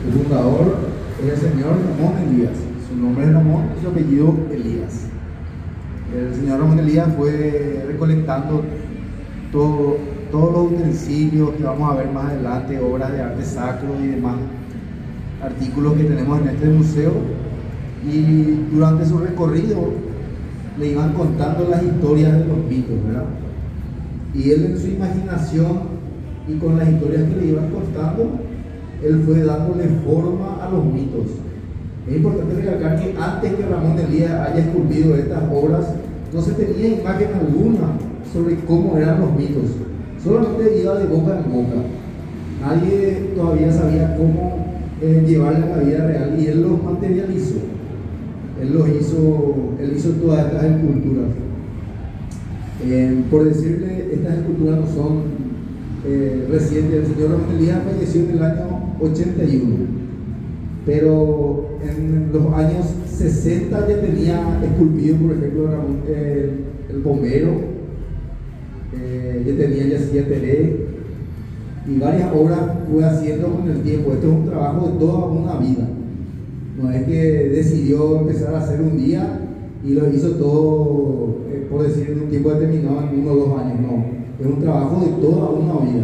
Su fundador es el señor Ramón Elías. Su nombre es Ramón y su apellido Elías. El señor Ramón Elías fue recolectando todos los utensilios que vamos a ver más adelante, obras de arte sacro y demás artículos que tenemos en este museo, y durante su recorrido le iban contando las historias de los mitos, ¿verdad? Y él, en su imaginación y con las historias que le iban contando, él fue dándole forma a los mitos. Es importante recalcar que antes que Ramón Elías haya esculpido estas obras, no se tenía imagen alguna sobre cómo eran los mitos. Solamente iba de boca en boca. Nadie todavía sabía cómo llevarla a la vida real, y él los materializó. Él hizo todas estas esculturas. Por decirle, estas esculturas no son recientes. El señor Ramón Elías falleció en el año 81, pero en los años 60 ya tenía esculpido, por ejemplo, el bombero, ya tenía Yacía Teré, y varias obras fue haciendo con el tiempo. Esto es un trabajo de toda una vida. No es que decidió empezar a hacer un día y lo hizo todo, por decir, en un tiempo determinado, en 1 o 2 años. No, es un trabajo de toda una vida.